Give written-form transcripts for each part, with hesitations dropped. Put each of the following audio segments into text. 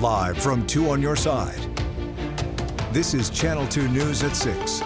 Live from 2 on your side. This is Channel 2 News at 6.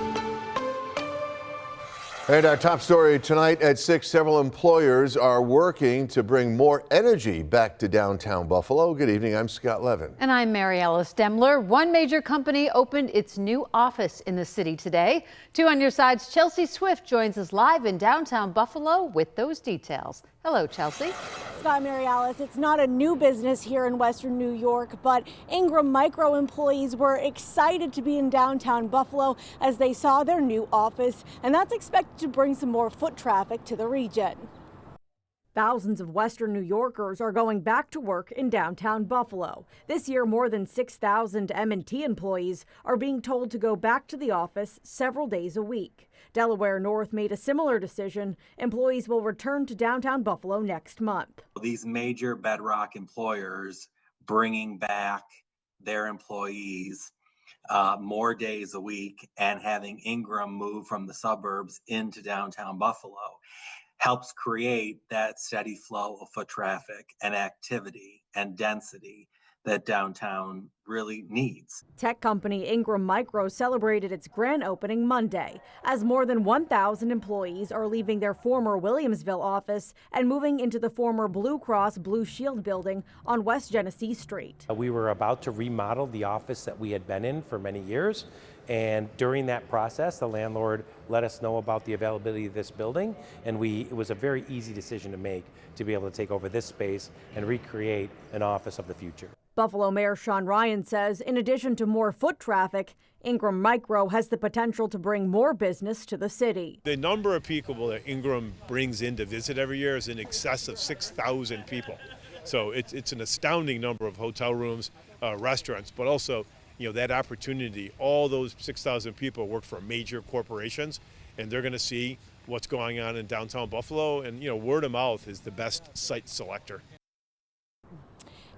And our top story tonight at 6, several employers are working to bring more energy back to downtown Buffalo. Good evening, I'm Scott Levin. And I'm Mary Alice Demler. One major company opened its new office in the city today. 2 on your side's Chelsea Swift joins us live in downtown Buffalo with those details. Hello, Chelsea. Scott, Mary Alice, it's not a new business here in Western New York, but Ingram Micro employees were excited to be in downtown Buffalo as they saw their new office, and that's expected to bring some more foot traffic to the region. Thousands of Western New Yorkers are going back to work in downtown Buffalo. This year, more than 6,000 M&T employees are being told to go back to the office several days a week. Delaware North made a similar decision. Employees will return to downtown Buffalo next month. These major bedrock employers bringing back their employees more days a week and having Ingram move from the suburbs into downtown Buffalo helps create that steady flow of foot traffic and activity and density that downtown really needs. Tech company Ingram Micro celebrated its grand opening Monday as more than 1,000 employees are leaving their former Williamsville office and moving into the former Blue Cross Blue Shield building on West Genesee Street. We were about to remodel the office that we had been in for many years. And during that process, the landlord let us know about the availability of this building, and it was a very easy decision to make to be able to take over this space and recreate an office of the future. Buffalo Mayor Sean Ryan says in addition to more foot traffic, Ingram Micro has the potential to bring more business to the city. The number of people that Ingram brings in to visit every year is in excess of 6,000 people. So it's an astounding number of hotel rooms, restaurants, but also that opportunity. All those 6,000 people work for major corporations, and they're going to see what's going on in downtown Buffalo, and word of mouth is the best site selector.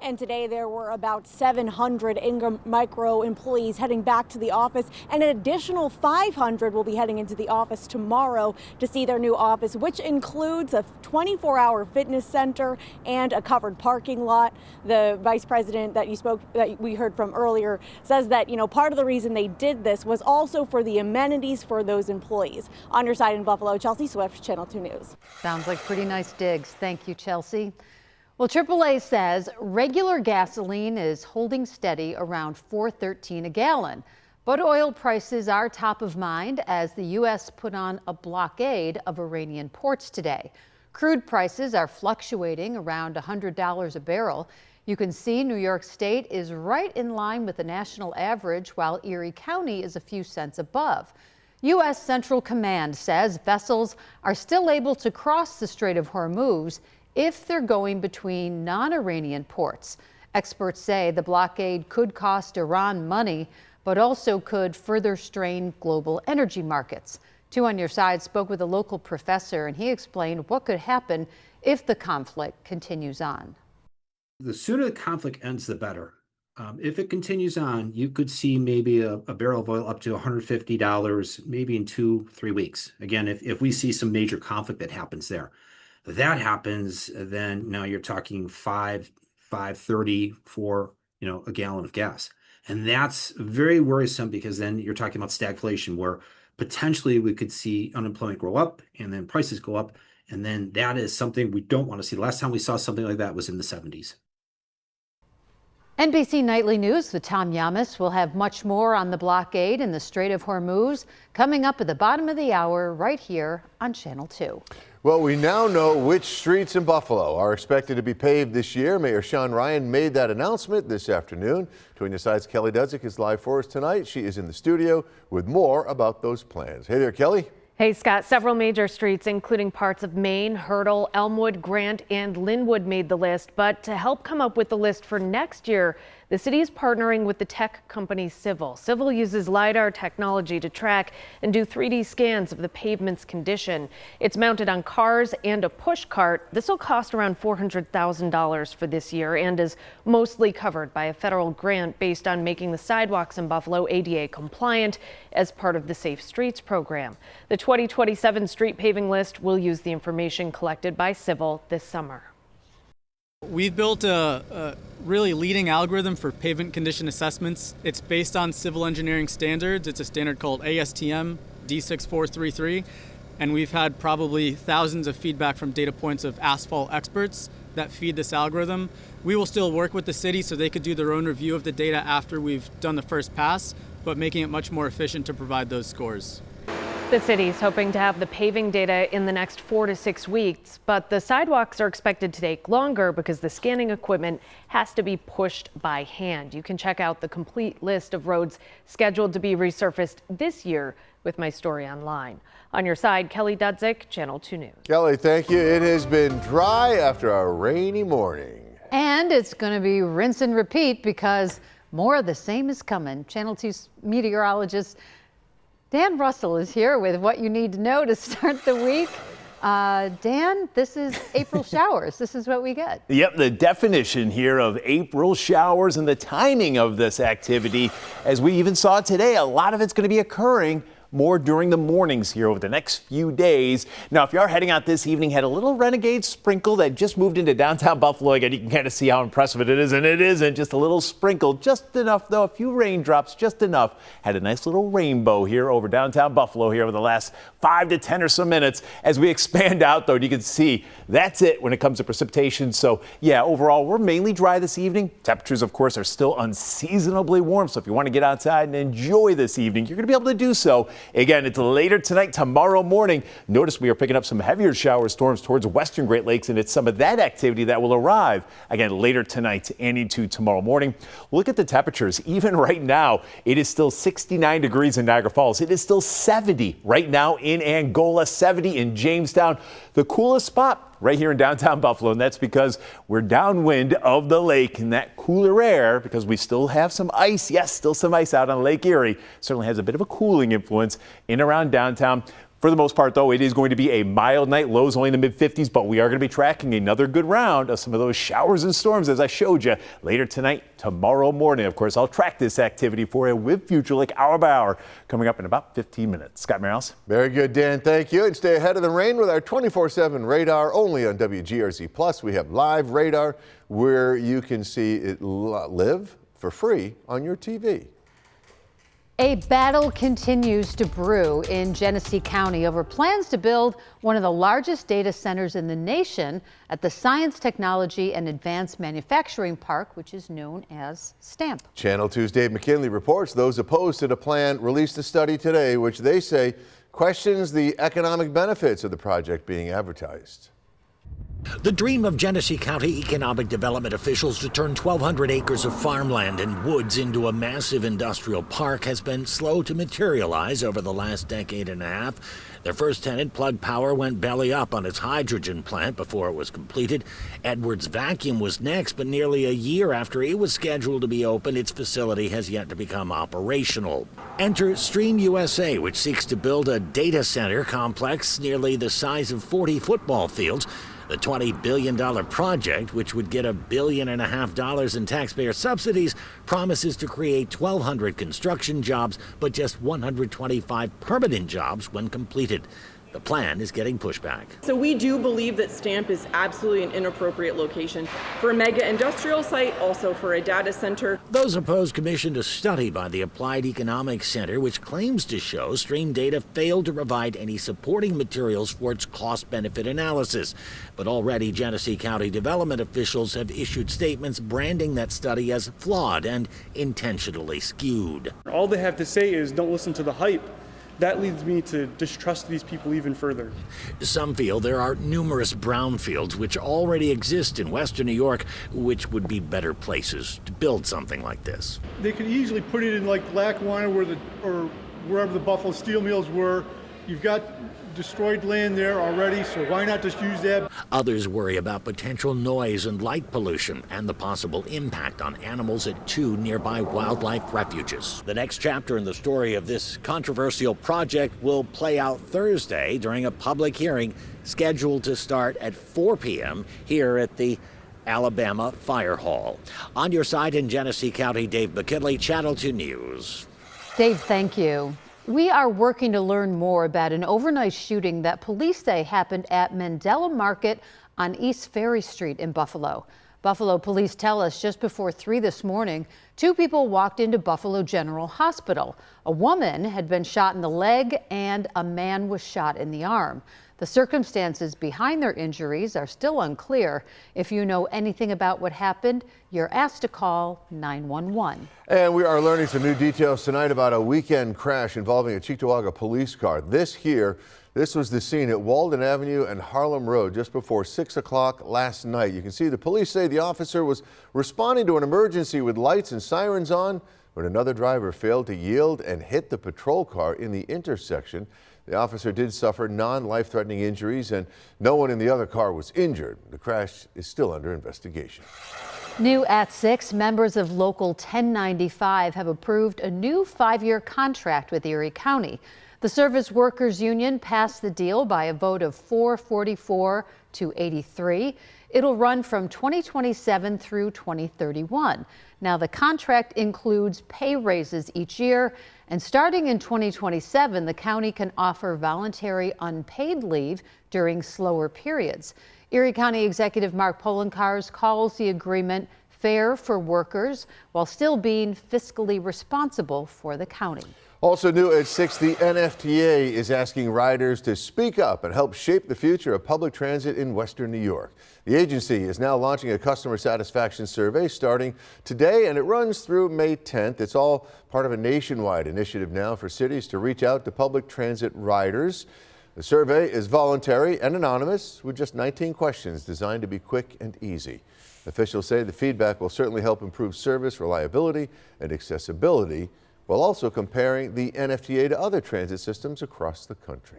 And today there were about 700 Ingram Micro employees heading back to the office, and an additional 500 will be heading into the office tomorrow to see their new office, which includes a 24-hour fitness center and a covered parking lot. The vice president that we heard from earlier says that part of the reason they did this was also for the amenities for those employees. On your side in Buffalo, Chelsea Swift, Channel 2 News. Sounds like pretty nice digs. Thank you, Chelsea. Well, AAA says regular gasoline is holding steady around $4.13 a gallon, but oil prices are top of mind as the U.S. put on a blockade of Iranian ports today. Crude prices are fluctuating around $100 a barrel. You can see New York State is right in line with the national average, while Erie County is a few cents above. U.S. Central Command says vessels are still able to cross the Strait of Hormuz if they're going between non-Iranian ports. Experts say the blockade could cost Iran money, but also could further strain global energy markets. 2 on your side spoke with a local professor, and he explained what could happen if the conflict continues on. The sooner the conflict ends, the better. If it continues on, you could see maybe a barrel of oil up to $150, maybe in 2-3 weeks. Again, if we see some major conflict that happens there. That happens, then now you're talking $5.30 for a gallon of gas, and that's very worrisome because then you're talking about stagflation, where potentially we could see unemployment grow up and then prices go up, and then that is something we don't want to see. The last time we saw something like that was in the 70s. NBC Nightly News with Tom Yamas will have much more on the blockade in the Strait of Hormuz coming up at the bottom of the hour right here on Channel 2. Well, we now know which streets in Buffalo are expected to be paved this year. Mayor Sean Ryan made that announcement this afternoon. 2 on your side's Kelly Dudzik is live for us tonight. She is in the studio with more about those plans. Hey there, Kelly. Hey, Scott. Several major streets, including parts of Main, Hurdle, Elmwood, Grant, and Linwood made the list. But to help come up with the list for next year, the city is partnering with the tech company Civil. Civil uses LiDAR technology to track and do 3D scans of the pavement's condition. It's mounted on cars and a push cart. This will cost around $400,000 for this year and is mostly covered by a federal grant based on making the sidewalks in Buffalo ADA compliant as part of the Safe Streets program. The 2027 street paving list will use the information collected by Civil this summer. We've built a really leading algorithm for pavement condition assessments. It's based on civil engineering standards. It's a standard called ASTM D6433, and we've had probably thousands of feedback from data points of asphalt experts that feed this algorithm. We will still work with the city so they could do their own review of the data after we've done the first pass, but making it much more efficient to provide those scores. The city's hoping to have the paving data in the next 4 to 6 weeks, but the sidewalks are expected to take longer because the scanning equipment has to be pushed by hand. You can check out the complete list of roads scheduled to be resurfaced this year with my story online. On your side, Kelly Dudzik, Channel 2 News. Kelly, thank you. It has been dry after a rainy morning. And it's going to be rinse and repeat because more of the same is coming. Channel 2's meteorologist Dan Russell is here with what you need to know to start the week. Dan, this is April showers. This is what we get. Yep, the definition here of April showers and the timing of this activity, as we even saw today, a lot of it's going to be occurring more during the mornings here over the next few days. Now, if you are heading out this evening, had a little renegade sprinkle that just moved into downtown Buffalo. Again, you can kind of see how impressive it is, and it isn't. Just a little sprinkle, just enough, though, a few raindrops, just enough. Had a nice little rainbow here over downtown Buffalo here over the last 5 to 10 or so minutes. As we expand out, though, you can see that's it when it comes to precipitation. So, yeah, overall, we're mainly dry this evening. Temperatures, of course, are still unseasonably warm. So if you want to get outside and enjoy this evening, you're going to be able to do so. Again, it's later tonight, tomorrow morning. Notice we are picking up some heavier shower storms towards western Great Lakes, and it's some of that activity that will arrive again later tonight and into tomorrow morning. Look at the temperatures. Even right now, it is still 69 degrees in Niagara Falls. It is still 70 right now in Angola, 70 in Jamestown. The coolest spot right here in downtown Buffalo, and that's because we're downwind of the lake, and that cooler air, because we still have some ice, yes, still some ice out on Lake Erie, certainly has a bit of a cooling influence in around downtown. For the most part, though, it is going to be a mild night, lows only in the mid-50s, but we are going to be tracking another good round of some of those showers and storms, as I showed you, later tonight, tomorrow morning. Of course, I'll track this activity for you with FutureLink hour by hour coming up in about 15 minutes. Scott Merriles. Very good, Dan. Thank you. And stay ahead of the rain with our 24/7 radar only on WGRZ+. We have live radar where you can see it live for free on your TV. A battle continues to brew in Genesee County over plans to build one of the largest data centers in the nation at the Science, Technology, and Advanced Manufacturing Park, which is known as STAMP. Channel 2's Dave McKinley reports those opposed to the plan released a study today, which they say questions the economic benefits of the project being advertised. The dream of Genesee County economic development officials to turn 1,200 acres of farmland and woods into a massive industrial park has been slow to materialize over the last decade and a half. Their first tenant, Plug Power, went belly up on its hydrogen plant before it was completed. Edwards Vacuum was next, but nearly a year after it was scheduled to be open, its facility has yet to become operational. Enter Stream USA, which seeks to build a data center complex nearly the size of 40 football fields. The $20 billion project, which would get $1.5 billion in taxpayer subsidies, promises to create 1,200 construction jobs, but just 125 permanent jobs when completed. The plan is getting pushback. So we do believe that STAMP is absolutely an inappropriate location for a mega industrial site, also for a data center. Those opposed commissioned a study by the Applied Economics Center, which claims to show Stream Data failed to provide any supporting materials for its cost-benefit analysis. But already Genesee County development officials have issued statements branding that study as flawed and intentionally skewed. All they have to say is don't listen to the hype. That leads me to distrust these people even further. Some feel there are numerous brownfields which already exist in western New York, which would be better places to build something like this. They could easily put it in like Lackawanna or wherever the Buffalo steel mills were. You've got destroyed land there already, so why not just use that? Others worry about potential noise and light pollution and the possible impact on animals at 2 nearby wildlife refuges. The next chapter in the story of this controversial project will play out Thursday during a public hearing scheduled to start at 4 p.m. here at the Alabama Fire Hall. On your side in Genesee County, Dave McKinley, Channel 2 News. Dave, thank you. We are working to learn more about an overnight shooting that police say happened at Mandela Market on East Ferry Street in Buffalo. Buffalo police tell us just before 3 this morning, 2 people walked into Buffalo General Hospital. A woman had been shot in the leg and a man was shot in the arm. The circumstances behind their injuries are still unclear. If you know anything about what happened, you're asked to call 911. And we are learning some new details tonight about a weekend crash involving a Cheektowaga police car. This was the scene at Walden Avenue and Harlem Road just before 6 o'clock last night. You can see the police say the officer was responding to an emergency with lights and sirens on when another driver failed to yield and hit the patrol car in the intersection. The officer did suffer non-life-threatening injuries and no one in the other car was injured. The crash is still under investigation. New at 6, members of Local 1095 have approved a new 5-year contract with Erie County. The Service Workers Union passed the deal by a vote of 444 to 83. It'll run from 2027 through 2031. Now, the contract includes pay raises each year, and starting in 2027, the county can offer voluntary unpaid leave during slower periods. Erie County Executive Mark Polenkars calls the agreement fair for workers while still being fiscally responsible for the county. Also new at 6, the NFTA is asking riders to speak up and help shape the future of public transit in Western New York. The agency is now launching a customer satisfaction survey starting today, and it runs through May 10th. It's all part of a nationwide initiative now for cities to reach out to public transit riders. The survey is voluntary and anonymous with just 19 questions designed to be quick and easy. Officials say the feedback will certainly help improve service, reliability, and accessibility, while also comparing the NFTA to other transit systems across the country.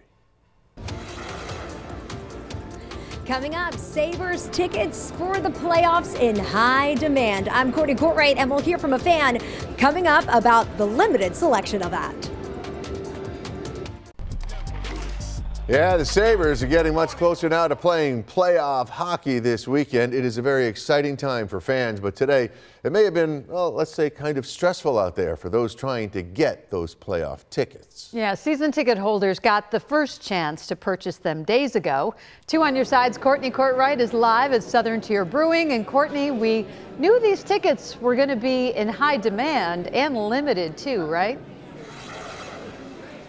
Coming up, Sabres tickets for the playoffs in high demand. I'm Courtney Courtwright, and we'll hear from a fan coming up about the limited selection of that. Yeah, the Sabres are getting much closer now to playing playoff hockey this weekend. It is a very exciting time for fans, but today it may have been, well, let's say kind of stressful out there for those trying to get those playoff tickets. Yeah, season ticket holders got the first chance to purchase them days ago. 2 on your sides, Courtney Courtwright is live at Southern Tier Brewing. And Courtney, we knew these tickets were going to be in high demand and limited too, right?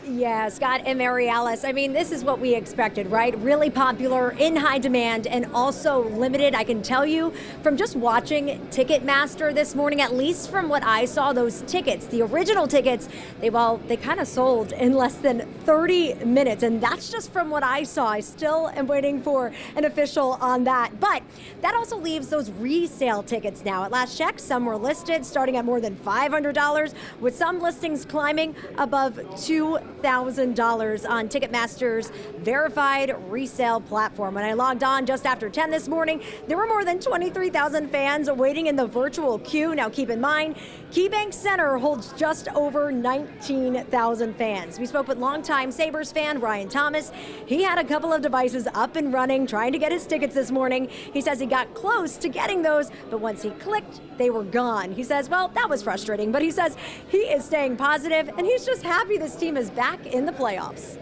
Yeah, Scott and Mary Alice. I mean, this is what we expected, right? Really popular, in high demand, and also limited. I can tell you from just watching Ticketmaster this morning, at least from what I saw, those tickets, the original tickets, they kind of sold in less than 30 minutes. And that's just from what I saw. I still am waiting for an official on that. But that also leaves those resale tickets now. At last check, some were listed starting at more than $500, with some listings climbing above $2,000 on Ticketmaster's verified resale platform. When I logged on just after 10 this morning, there were more than 23,000 fans waiting in the virtual queue. Now keep in mind, KeyBank Center holds just over 19,000 fans. We spoke with longtime Sabres fan Ryan Thomas. He had a couple of devices up and running, trying to get his tickets this morning. He says he got close to getting those, but once he clicked, they were gone. He says, well, that was frustrating, but he says he is staying positive and he's just happy this team is back in the playoffs.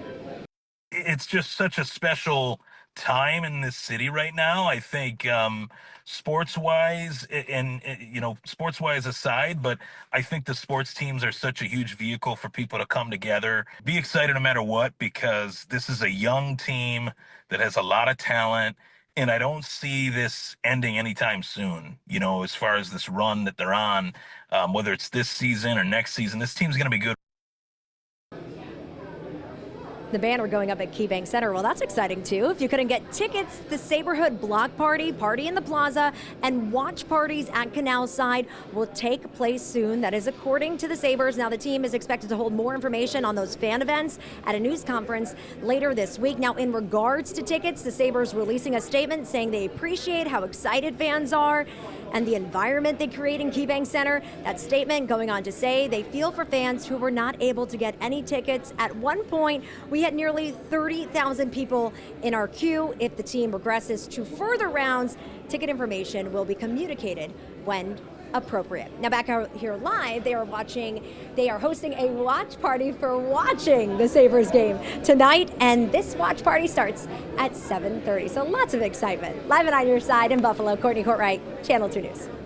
It's just such a special time in this city right now. I think sports-wise, and sports-wise aside, but I think the sports teams are such a huge vehicle for people to come together, be excited no matter what, because this is a young team that has a lot of talent. And I don't see this ending anytime soon, as far as this run that they're on, whether it's this season or next season. This team's going to be good. The banner going up at KeyBank Center. Well, that's exciting too. If you couldn't get tickets, the Saberhood Block Party, Party in the Plaza, and watch parties at Canal Side will take place soon. That is according to the Sabres. Now, the team is expected to hold more information on those fan events at a news conference later this week. Now, in regards to tickets, the Sabres releasing a statement saying they appreciate how excited fans are and the environment they create in KeyBank Center. That statement going on to say they feel for fans who were not able to get any tickets. At one point, we had nearly 30,000 people in our queue. If the team progresses to further rounds, ticket information will be communicated when appropriate. Now back out here live, they are hosting a watch party for watching the Sabres game tonight, and this watch party starts at 7:30. So lots of excitement. Live and on your side in Buffalo, Courtney Courtright, Channel 2 News.